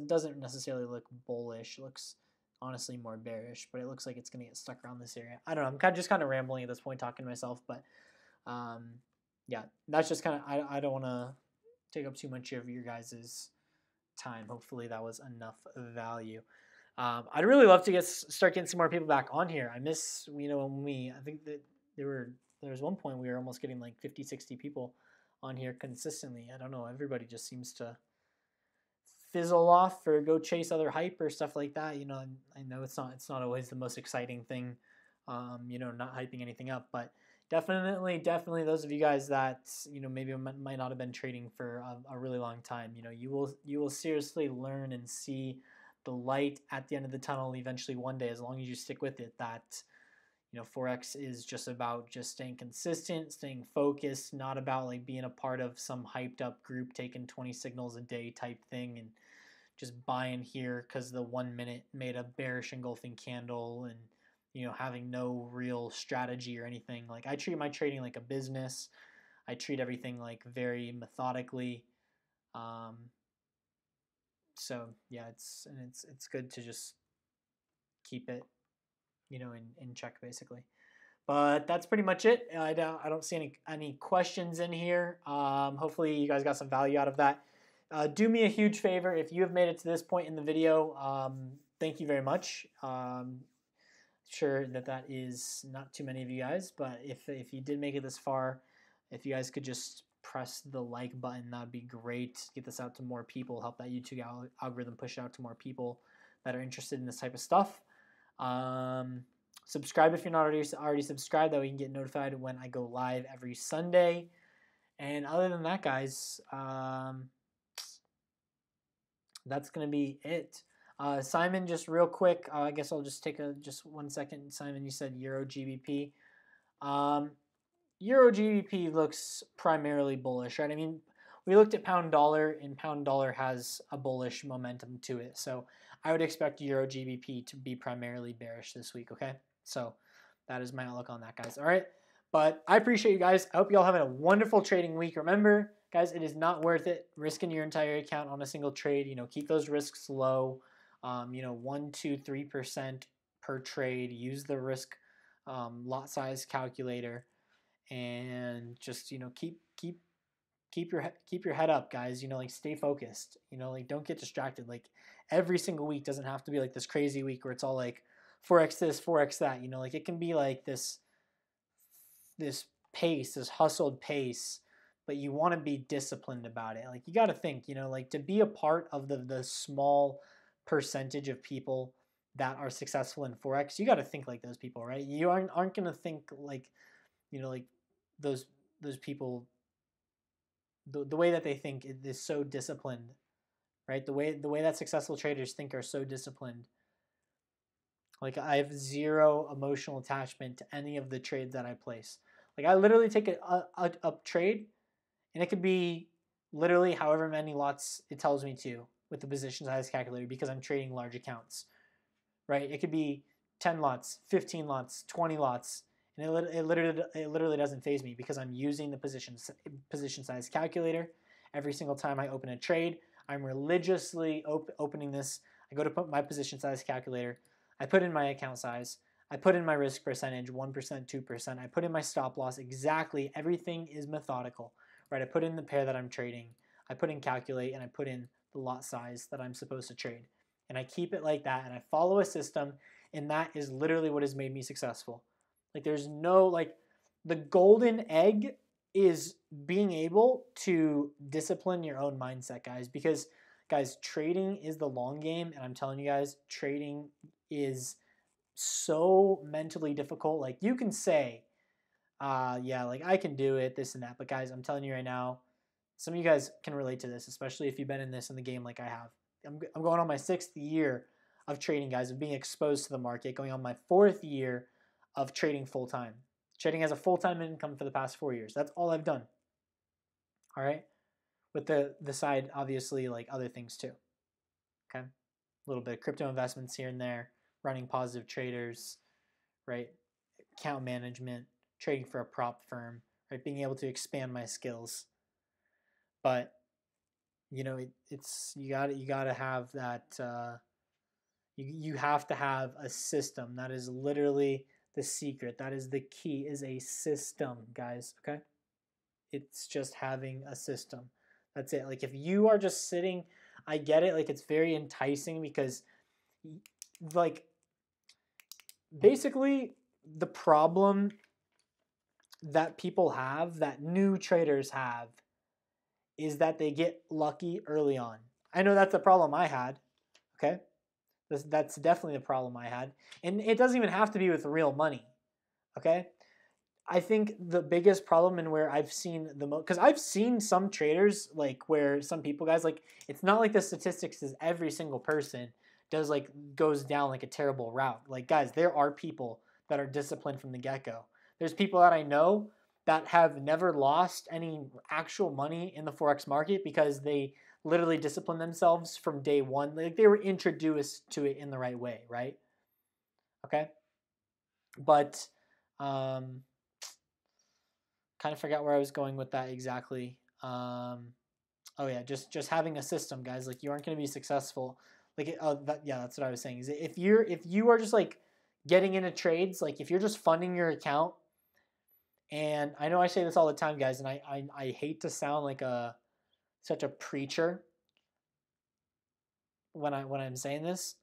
Doesn't necessarily look bullish. It looks honestly more bearish, but it looks like it's gonna get stuck around this area. I don't know. I'm just kind of rambling at this point, talking to myself, but yeah, that's just kind of. I don't want to take up too much of your guys' time. Hopefully that was enough value. I'd really love to start getting some more people back on here. I miss, I think that there was one point we were almost getting like 50, 60 people on here consistently. I don't know. Everybody just seems to fizzle off or go chase other hype or stuff like that. I know it's not always the most exciting thing, not hyping anything up, but definitely those of you guys that, maybe might not have been trading for a really long time, you will seriously learn and see the light at the end of the tunnel eventually one day, as long as you stick with it, that Forex is just about just staying consistent, staying focused, not about like being a part of some hyped up group taking 20 signals a day type thing and just buying here because the 1 minute made a bearish engulfing candle and you know, having no real strategy or anything. Like I treat my trading like a business. I treat everything like very methodically. So yeah, it's good to just keep it, you know, in check basically. But that's pretty much it. I don't see any questions in here. Hopefully you guys got some value out of that. Do me a huge favor if you have made it to this point in the video. Thank you very much. Sure that is not too many of you guys, but if you did make it this far, if you guys could just press the like button, that'd be great. Get this out to more people, help that YouTube algorithm push it out to more people that are interested in this type of stuff. Subscribe if you're not already subscribed, that way you can get notified when I go live every Sunday. And other than that, guys, that's gonna be it. Simon, just real quick, I guess I'll just take just 1 second. Simon, you said Euro GBP. Euro GBP looks primarily bullish, right? I mean, we looked at pound dollar, and pound dollar has a bullish momentum to it. So I would expect Euro GBP to be primarily bearish this week, okay? So that is my outlook on that, guys. All right. But I appreciate you guys. I hope you all having a wonderful trading week. Remember, guys, it is not worth it risking your entire account on a single trade. You know, keep those risks low. You know, 1%, 2%, 3% per trade. Use the risk lot size calculator, and just, you know, keep your head up, guys. You know, like stay focused. You know, like don't get distracted. Like every single week doesn't have to be like this crazy week where it's all like Forex this, Forex that. You know, like it can be like this pace, this hustled pace, but you want to be disciplined about it. Like you got to think, you know, like to be a part of the small percentage of people that are successful in Forex, you got to think like those people, right? You aren't going to think like, you know, like those people, the way that they think is so disciplined, right? The way that successful traders think are so disciplined. Like I have zero emotional attachment to any of the trades that I place. Like I literally take a trade, and it could be literally however many lots it tells me to with the position size calculator, because I'm trading large accounts, right? It could be 10 lots, 15 lots, 20 lots, and it literally doesn't phase me because I'm using the position size calculator every single time I open a trade. I'm religiously opening this. I go to put my position size calculator. I put in my account size. I put in my risk percentage, 1%, 2%. I put in my stop loss. Exactly. Everything is methodical, right? I put in the pair that I'm trading. I put in calculate, and I put in the lot size that I'm supposed to trade. And I keep it like that, and I follow a system, and that is literally what has made me successful. Like there's no, like the golden egg is being able to discipline your own mindset, guys, because guys, trading is the long game, and I'm telling you guys, trading is so mentally difficult. Like you can say, yeah, like I can do it, this and that, but guys, I'm telling you right now, some of you guys can relate to this, especially if you've been in the game like I have. I'm going on my 6th year of trading, guys, of being exposed to the market, going on my 4th year of trading full-time. Trading as a full-time income for the past 4 years. That's all I've done. All right? With the side, obviously, like other things too. Okay? A little bit of crypto investments here and there, running positive traders, right? Account management, trading for a prop firm, right? Being able to expand my skills. But you know, it's you gotta have that. You have to have a system. That is literally the secret. That is the key. Is a system, guys. Okay, it's just having a system. That's it. Like if you are just sitting, I get it. Like it's very enticing because, like, basically the problem that people have, that new traders have, is that they get lucky early on. I know that's the problem I had, okay? That's definitely the problem I had. And it doesn't even have to be with real money, okay? I think the biggest problem, and where I've seen the most, because I've seen some traders, like where some people, guys, like it's not like the statistics is every single person goes down like a terrible route. Like guys, there are people that are disciplined from the get-go. There's people that I know that have never lost any actual money in the Forex market because they literally disciplined themselves from day one. Like they were introduced to it in the right way, right? Okay? But kind of forgot where I was going with that exactly. Oh yeah, just having a system, guys. Like you aren't going to be successful. Like that's what I was saying. Is if you are just like getting into trades, like if you're just funding your account, and I know I say this all the time, guys, and I hate to sound like such a preacher when I'm saying this,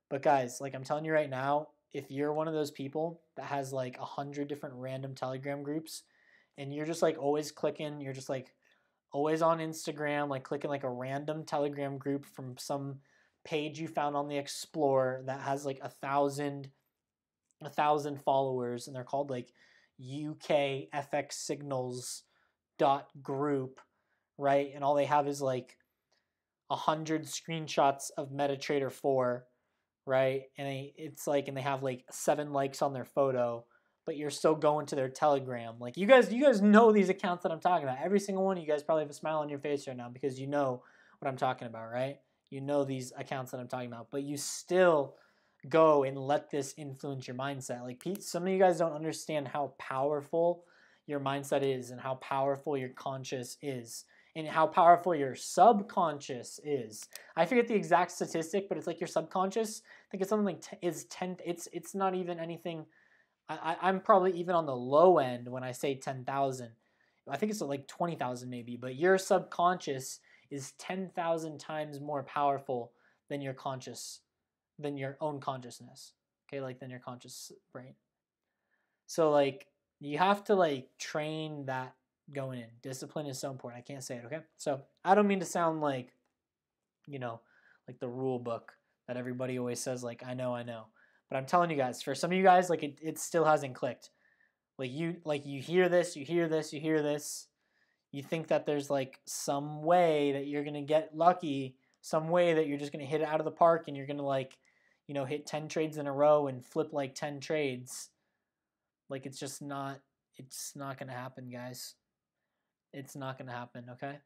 but guys, like I'm telling you right now, if you're one of those people that has like 100 different random Telegram groups, and you're just like always clicking, you're just like always on Instagram, like clicking like a random Telegram group from some page you found on the Explorer that has like a thousand followers, and they're called like UK FX Signals dot group, right? And all they have is like 100 screenshots of MetaTrader 4, right? And they have like 7 likes on their photo, but you're still going to their Telegram. Like you guys know these accounts that I'm talking about. Every single one of you guys probably have a smile on your face right now because you know what I'm talking about, right? You know these accounts that I'm talking about, but you still go and let this influence your mindset. Like some of you guys don't understand how powerful your mindset is and how powerful your conscious is and how powerful your subconscious is. I forget the exact statistic, but it's like your subconscious. I think it's something like is 10. It's not even anything. I'm probably even on the low end when I say 10,000. I think it's like 20,000 maybe. But your subconscious is 10,000 times more powerful than your own consciousness. Okay, like than your conscious brain. So like you have to like train that going in. Discipline is so important. I can't say it, okay? So I don't mean to sound like, like the rule book that everybody always says, like, I know. But I'm telling you guys, for some of you guys, like it still hasn't clicked. Like you hear this, you hear this. You think that there's like some way that you're gonna get lucky, some way that you're just gonna hit it out of the park and you're gonna like, hit 10 trades in a row and flip like 10 trades. Like it's not gonna happen, guys. It's not going to happen, okay? And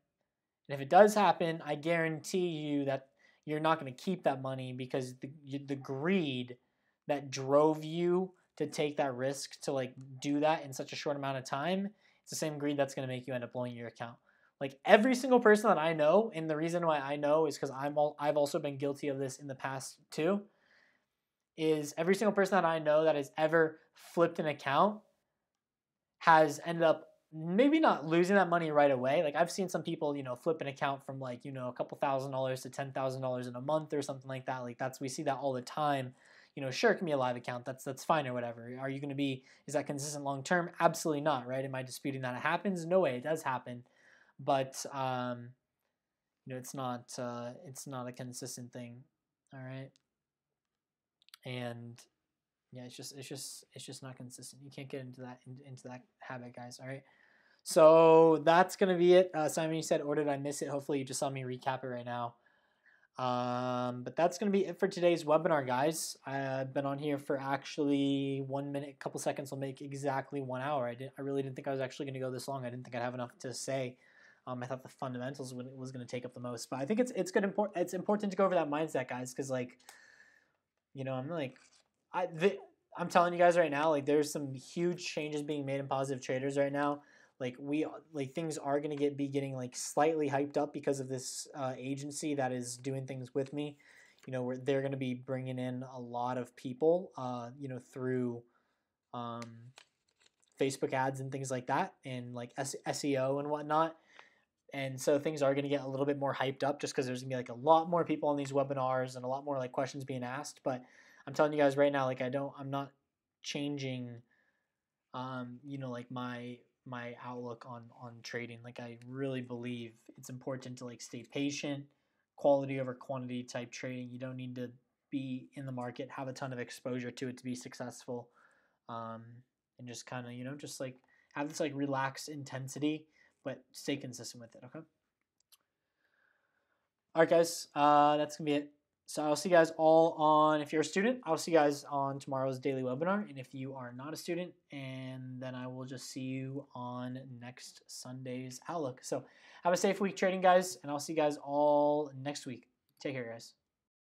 if it does happen, I guarantee you that you're not going to keep that money because the greed that drove you to take that risk to like do that in such a short amount of time, it's the same greed that's going to make you end up blowing your account. Like every single person that I know, and the reason why I know is because I've also been guilty of this in the past too, is every single person that I know that has ever flipped an account has ended up maybe not losing that money right away. Like I've seen some people, flip an account from like, a couple $1,000s to $10,000 in a month or something like that. Like we see that all the time. Sure, it can be a live account. That's fine or whatever. Are you going to is that consistent long term? Absolutely not, right? Am I disputing that it happens? No way, it does happen. But, it's not a consistent thing. All right. And yeah, it's just not consistent. You can't get into that habit, guys. All right. So that's going to be it. Simon, you said, or did I miss it? Hopefully you just saw me recap it right now. But that's going to be it for today's webinar, guys. I've been on here for actually 1 minute, a couple seconds will make exactly 1 hour. I really didn't think I was actually going to go this long. I didn't think I'd have enough to say. I thought the fundamentals was going to take up the most. But I think it's important to go over that mindset, guys, because like, I'm telling you guys right now, like there's some huge changes being made in Positive Traders right now. Like things are going to be getting like slightly hyped up because of this agency that is doing things with me. Where they're going to be bringing in a lot of people, through Facebook ads and things like that, and like SEO and whatnot. And so things are going to get a little bit more hyped up just because there's going to be like a lot more people on these webinars and a lot more like questions being asked. But I'm telling you guys right now, like I'm not changing, like my outlook on trading. Like I really believe it's important to like stay patient, quality over quantity type trading. You don't need to be in the market, have a ton of exposure to it to be successful, and just kind of just like have this like relaxed intensity, but stay consistent with it. Okay. All right, guys. That's gonna be it. So I'll see you guys all on, if you're a student, I'll see you guys on tomorrow's daily webinar. And if you are not a student, and then I will just see you on next Sunday's Outlook. So have a safe week trading, guys, and I'll see you guys all next week. Take care, guys.